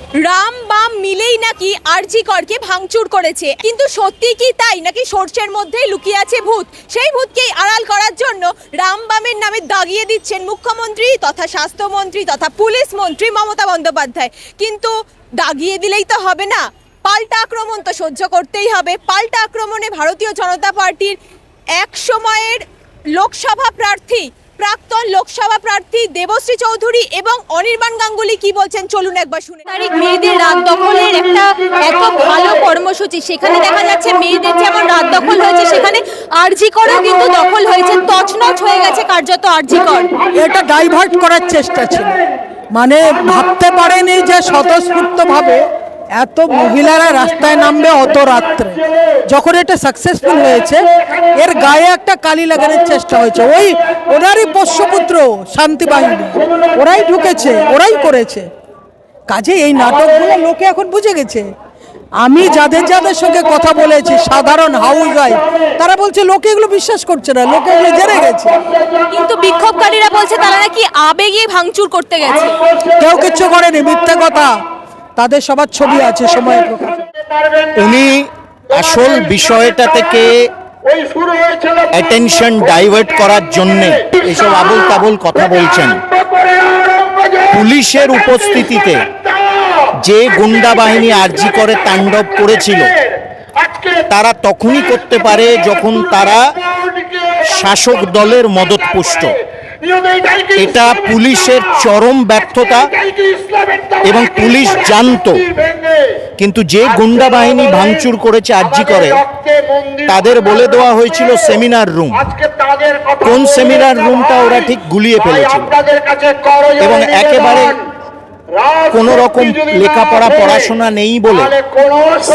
রাম বাম মিলেই নাকি আরজি করকে ভাঙচুর করেছে, কিন্তু সত্যি কি তাই নাকি সর্ষের মধ্যেই লুকিয়ে আছে ভূত? সেই ভূতকেই আড়াল করার জন্য রাম বামের নামে দাগিয়ে দিচ্ছেন মুখ্যমন্ত্রী তথা স্বাস্থ্যমন্ত্রী তথা পুলিশ মন্ত্রী মমতা বন্দ্যোপাধ্যায়। কিন্তু দাগিয়ে দিলেই তো হবে না, পাল্টা আক্রমণ তো সহ্য করতেই হবে। পাল্টা আক্রমণে ভারতীয় জনতা পার্টির এক সময়ের লোকসভা প্রার্থী, প্রাক্তন লোকসভা প্রার্থী দেবশ্রী চৌধুরী এবং অনির্বাণ গাঙ্গুলি কি বলছেন চলুন একবার শুনে। তারিখ মেয়েদের রাত দখলের একটা এত ভালো কর্মসূচি, সেখানে দেখা যাচ্ছে মেয়েদের যেমন রাত দখল হয়েছে সেখানে আরজি করেও কিন্তু দখল হয়েছে, তছনছ হয়ে গেছে কার্যত আরজি কর। এটা ডাইভার্ট করার চেষ্টা ছিল, মানে ভাবতে পারেনি যে স্বতঃস্ফূর্তভাবে এত মহিলারা রাস্তায় নামবে অত রাত্রে। যখন এটা সাকসেসফুল হয়েছে এর গায়ে একটা কালি লাগানোর চেষ্টা হয়েছে। ওই ওনারই পোষ্যপুত্র শান্তি বাহিনী, ওরাই ঢুকেছে, ওরাই করেছে। কাজে এই নাটকগুলো লোকে এখন বুঝে গেছে। আমি যাদের যাদের সঙ্গে কথা বলেছি, সাধারণ হাউস ওয়াইফ, তারা বলছে লোকে এগুলো বিশ্বাস করছে না, লোকে এগুলো জেনে গেছে। কিন্তু বিক্ষোভকারীরা বলছে তারা নাকি আবেগে ভাঙচুর করতে গেছে। কেউ কিচ্ছু করেনি, মিথ্যে কথা। তাদের সবার ছবি আছে সময় প্রকাশ। উনি আসল বিষয়টা থেকে অ্যাটেনশন ডাইভার্ট করার জন্য এসব আবল তাবল কথা বলছেন। পুলিশের উপস্থিতিতে যে গুন্ডা বাহিনী আরজি করে তাণ্ডব করেছিল তারা তখনই করতে পারে যখন তারা শাসক দলের মদতপুষ্ট। এটা পুলিশের চরম ব্যর্থতা এবং পুলিশ জানতো। কিন্তু যে গুন্ডা বাহিনী ভাঙচুর করেছে আরজি করে তাদের বলে দেওয়া হয়েছিল সেমিনার রুম, কোন সেমিনার রুমটা ওরা ঠিক গুলিয়ে ফেলেছিল এবং একেবারে কোনো রকম লেখাপড়া পড়াশোনা নেই বলে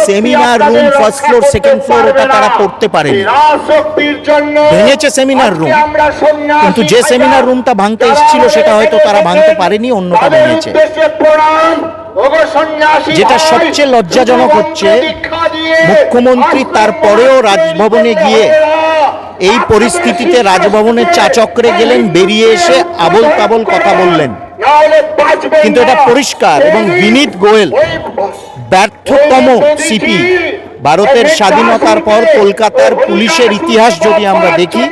seminar room first floor second floor ওটা তারা পড়তে পারেনি, ভেঙেছে সেমিনার রুম। কিন্তু যে সেমিনার রুমটা ভাঙতে এসেছিল সেটা হয়তো তারা ভাঙতে পারেনি, অন্যটা ভেঙেছে। যেটা সবচেয়ে লজ্জাজনক হচ্ছে মুখ্যমন্ত্রী তারপরেও রাজভবনে গিয়ে এই পরিস্থিতিতে রাজভবনের চা চক্রে গেলেন, বেরিয়ে এসে আবল তাবল কথা বললেন। কিন্তু এটা পরিষ্কার এবং বিনীত গোয়েল ব্যর্থতম সিপি। ভারতের স্বাধীনতার পর কলকাতার পুলিশের ইতিহাস যদি আমরা দেখি,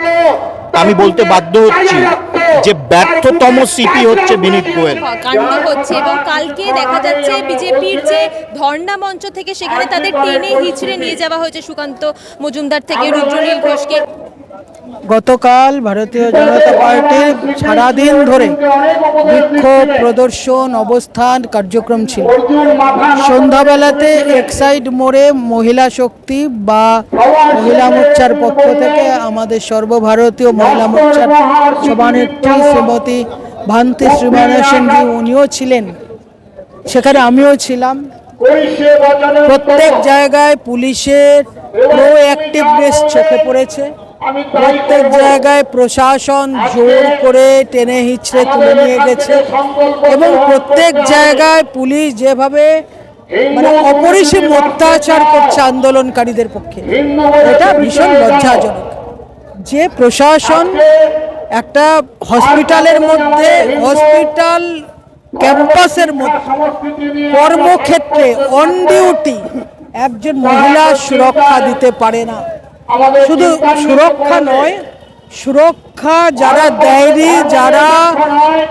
আমি বলতে বাধ্য হচ্ছি যে ব্যর্থতম সিপি হচ্ছে বিনীত গোয়েল। কাণ্ড হচ্ছে এবং কালকে দেখা যাচ্ছে বিজেপির যে ধর্ণা মঞ্চ থেকে সেখানে তাদের টেনে হিচড়ে নিয়ে যাওয়া হয়েছে সুকান্ত মজুমদার থেকে রুদ্রনীল ঘোষকে। গতকাল ভারতীয় জনতা পার্টির সারাদিন ধরে বিক্ষোভ প্রদর্শন অবস্থান কার্যক্রম ছিল। সন্ধ্যাবেলাতে এক্সাইড মোড়ে মহিলা শক্তি বা মহিলা মোর্চার পক্ষ থেকে আমাদের সর্বভারতীয় মহিলা মোর্চার সভানেত্রী শ্রীমতী ভান্তি শ্রীমানসেনজি উনিও ছিলেন, সেখানে আমিও ছিলাম। প্রত্যেক জায়গায় পুলিশের প্রোঅ্যাক্টিভনেস চোখে পড়েছে। প্রত্যেক জায়গায় প্রশাসন জোর করে টেনে হিচড়ে তুলে নিয়ে গেছে এবং প্রত্যেক জায়গায় পুলিশ যেভাবে মানে অপরিসীম অত্যাচার করছে আন্দোলনকারীদের পক্ষে, এটা ভীষণ লজ্জাজনক। যে প্রশাসন একটা হসপিটালের মধ্যে, হসপিটাল ক্যাম্পাসের মধ্যে কর্মক্ষেত্রে অন ডিউটি একজন মহিলা সুরক্ষা দিতে পারে না। শুধু সুরক্ষা নয়, সুরক্ষা যারা দেয়নি, যারা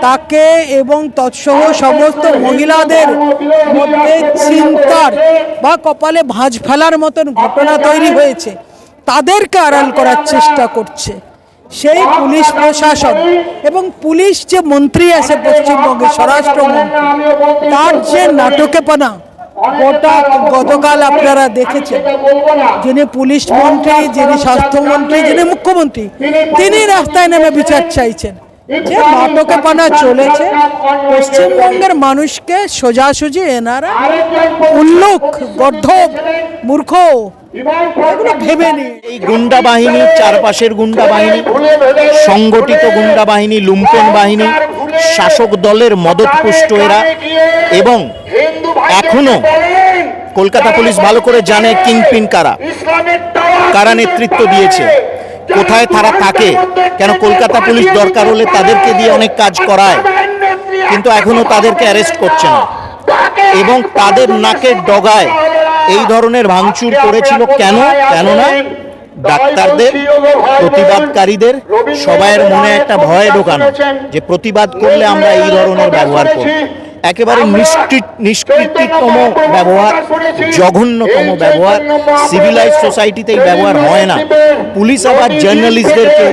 তাকে এবং তৎসহ সমস্ত মহিলাদের মধ্যে চিন্তার বা কপালে ভাঁজ ফেলার মতন ঘটনা তৈরি হয়েছে, তাদেরকে আড়াল করার চেষ্টা করছে সেই পুলিশ প্রশাসন। এবং পুলিশ যে মন্ত্রী আছে পশ্চিমবঙ্গে, স্বরাষ্ট্রমন্ত্রী, তার যে নাটকেপনা গতকাল আপনারা দেখেছেন। যিনি পুলিশ মন্ত্রী, যিনি স্বাস্থ্যমন্ত্রী, যিনি মুখ্যমন্ত্রী, তিনি রাস্তায় নেমে বিচার চাইছেন। যে নাটকেপনা চলেছে, পশ্চিমবঙ্গের মানুষকে সোজাসুজি এনারা উল্লুক, গর্ধব, মূর্খ এগুলো ভেবে নিয়ে এই গুন্ডা বাহিনী, চারপাশের গুন্ডা বাহিনী, সংগঠিত গুন্ডা বাহিনী, লুম্পেন বাহিনী, শাসক দলের মদতপুষ্ট এরা। এবং এখনো কলকাতা পুলিশ ভালো করে জানে কিংপিন কারা, কারা নেতৃত্ব দিয়েছে, কোথায় তারা থাকে। কেন কলকাতা পুলিশ দরকার হলে তাদেরকে দিয়ে অনেক কাজ করায়, কিন্তু এখনো তাদেরকে অ্যারেস্ট করছে না। এবং তাদের নাকের ডগায় এই ধরনের ভাঙচুর করেছিল কেন? কেননা ডাক্তারদের, প্রতিবাদকারীদের সবাইয়ের মনে একটা ভয় ঢোকানো যে প্রতিবাদ করলে আমরা এই ধরনের ব্যবহার করব। একেবারে নিষ্কৃতিতম ব্যবহার, জঘন্যতম ব্যবহার। সিভিলাইজ সোসাইটিতে এই ব্যবহার হয় না। পুলিশ আবার জার্নালিস্টদেরকে,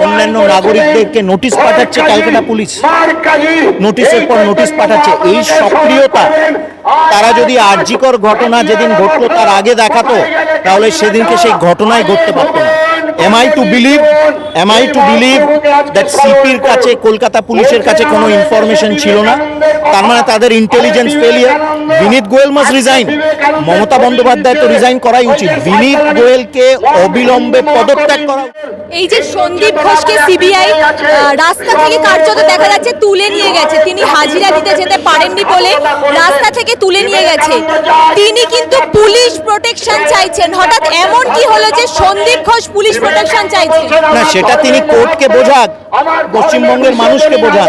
অন্যান্য নাগরিকদেরকে নোটিশ পাঠাচ্ছে, ক্যালকাটা পুলিশ নোটিশের পর নোটিশ পাঠাচ্ছে। এই সক্রিয়তা তারা যদি আরজিকর ঘটনা যেদিন ঘটলো তার আগে দেখাতো, তাহলে সেদিনকে সেই ঘটনাই ঘটতে পারতো না। Am I to believe that সিপির কাছে, কলকাতা পুলিশের কাছে কোনো ইনফরমেশন ছিল না? তার মানে তাদের ইন্টেলিজেন্স ফেলিয়ার। বিনীত গোয়েল মাস্ট রিজাইন। মমতা বন্দ্যোপাধ্যায় তো রিজাইন করাই উচিত। বিনীত গোয়েলকে অবিলম্বে পদত্যাগ করা। এই যে সন্দীপ ঘোষকে সিবিআই রাস্তা থেকে কার্যত দেখা যাচ্ছে তুলে নিয়ে গেছে, তিনি হাজিরা দিতে যেতে পারেননি বলে রাস্তা থেকে তুলে নিয়ে গেছে। তিনি কিন্তু পুলিশ প্রোটেকশন চাইছেন। হঠাৎ এমন কি হলো যে সন্দীপ ঘোষ পুলিশ প্রোটেকশন চাইছেন? না, সেটা তিনি কোর্টকে বোঝাক, পশ্চিমবঙ্গের মানুষকে বোঝাক।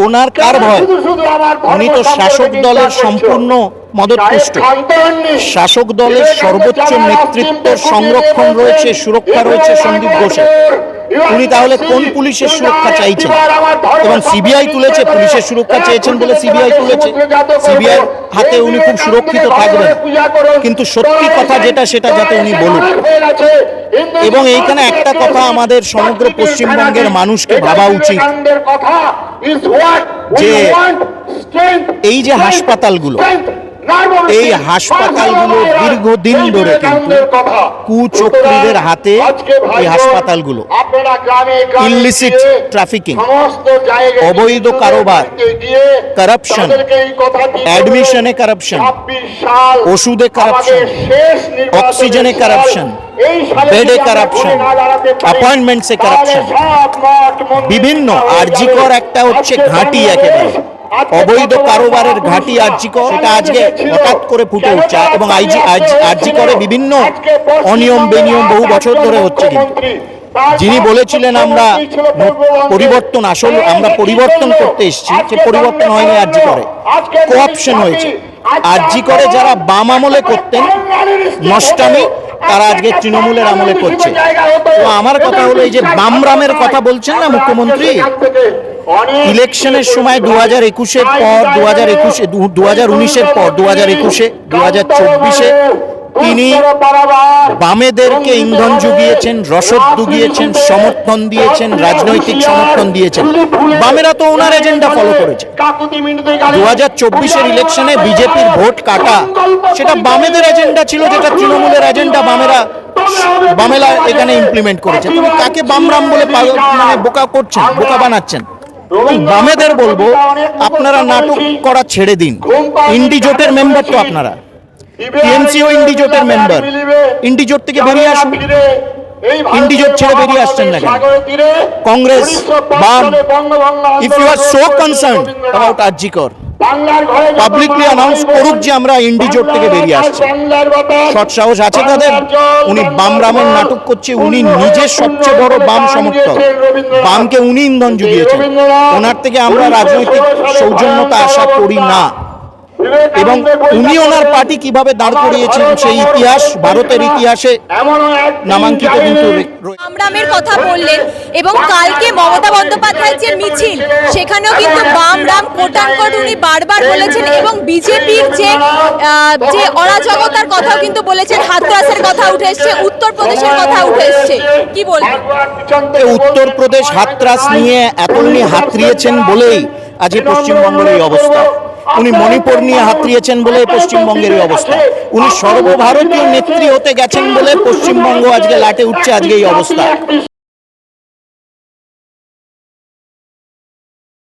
ওনার কার ভয়? উনি তো শাসক দলের সম্পূর্ণ মদতপুষ্ট। শাসক দলের সর্বোচ্চ নেতৃত্বের সংরক্ষণ রয়েছে, সুরক্ষা রয়েছে সন্দীপ ঘোষের। উনি তাহলে কোন পুলিশের সুরক্ষা চাইছেন? এবং সিবিআই তুলেছে, পুলিশের সুরক্ষা চেয়েছেন বলে সিবিআই তুলেছে। সিবিআই হাতে উনি খুব সুরক্ষিত থাকবেন, কিন্তু সত্যি কথা যেটা সেটা যাতে উনি বলুন। এবং এইখানে একটা কথা আমাদের সমগ্র পশ্চিমবঙ্গের মানুষকে ভাবা উচিত যে এই যে হাসপাতালগুলো, এই হাসপাতালগুলো দীর্ঘদিন ধরে কিন্তু কুচক্রীদের হাতে। এই হাসপাতালগুলো ইলিসিট ট্রাফিকিং, অবৈধ কারবার, কারাপশন, অ্যাডমিশনে কারাপশন, ওষুধে কারাপশন, অক্সিজেনে কারাপশন, বেডে কারাপশন, অ্যাপয়েন্টমেন্টসে কারাপশন, বিভিন্ন। আরজিকর একটা হচ্ছে ঘাঁটি, একেবারে অবৈধ কারবারের ঘাঁটি আরজিকর। সেটা আজকে হঠাৎ করে ফুটে উঠছে এবং আরজিকরে বিভিন্ন অনিয়ম বেনিয়ম বহু বছর ধরে হচ্ছে। কিন্তু যিনি বলেছিলেন আমরা পরিবর্তন, আসল আমরা পরিবর্তন করতে এসেছি, যে পরিবর্তন হয়নি আরজিকরে, কোঅপশন হয়েছে। আরজিকরে যারা বাম আমলে করতেন নষ্টামি, তারা আজকে তৃণমূলের আমলে করছে। তো আমার কথা হলো, এই যে বামরামের কথা বলছেন না মুখ্যমন্ত্রী, ইলেকশনের সময় 2021-এর পর, 2019-এর পর, 2021-এ, 2024-এ তিনি বামেদেরকে ইন্ধন জুগিয়েছেন, রসদ জুগিয়েছেন, সমর্থন দিয়েছেন, রাজনৈতিক সমর্থন দিয়েছেন। বামেরা তো ওনার এজেন্ডা ফলো করেছে। 2024-এর ইলেকশনে বিজেপির ভোট কাটা, সেটা বামেদের এজেন্ডা ছিল, যেটা তৃণমূলের এজেন্ডা বামেরা এখানে ইমপ্লিমেন্ট করেছে। তুমি কাকে বামরাম বলে মানে বোকা করছেন, বোকা বানাচ্ছেন? বামেদের বলবো, আপনারা নাটক করা ছেড়ে দিন। ইন্ডিজোটের মেম্বার তো আপনারা, টিএমসিও ইন্ডিজোটের মেম্বার। ইন্ডিজোট থেকে বেরিয়ে আসুন। ইন্ডিজোট ছেড়ে বেরিয়ে আসছেন না কেন? কংগ্রেস, বাম, if you are so concerned about RG Kar, publicly announce করুক যে আমরা ইন্ডিজোট থেকে বেরিয়ে আসছি। সৎ সাহস আছে তাদের? উনি বামরামের নাটক করছে। উনি নিজে সবচেয়ে বড় বাম সমর্থক, বামকে উনি ইন্ধন জুগিয়েছেন। ওনার থেকে আমরা রাজনৈতিক সৌজন্যতা আশা করি না। এবং উনি ওনার পার্টি কিভাবে দাঁড় করিয়েছেন সেই ইতিহাস ভারতের ইতিহাসে নামাঙ্কিত। কিন্তু বামরামের কথা বললেন, এবং কালকে মমতা বন্দ্যোপাধ্যায়ের যে মিছিল, সেখানেও কিন্তু বামরাম কোটানকোট উনি বারবার বলেছেন, এবং বিজেপির যে অরাজকতার কথাও কিন্তু বলেছেন। হাতরাসের কথা উঠে এসছে, উত্তরপ্রদেশের কথা উঠে এসছে, কি বলবেন? উত্তরপ্রদেশ হাতরাস নিয়ে এত উনি হাতড়িয়েছেন বলেই আজ পশ্চিমবঙ্গের এই অবস্থা। উনি মণিপুর নিয়ে হাতড়িয়েছেন বলে পশ্চিমবঙ্গের এই অবস্থা। উনি সর্বভারতীয় নেত্রী হতে গেছেন বলে পশ্চিমবঙ্গ আজকে লাটে উঠছে, আজকে এই অবস্থা।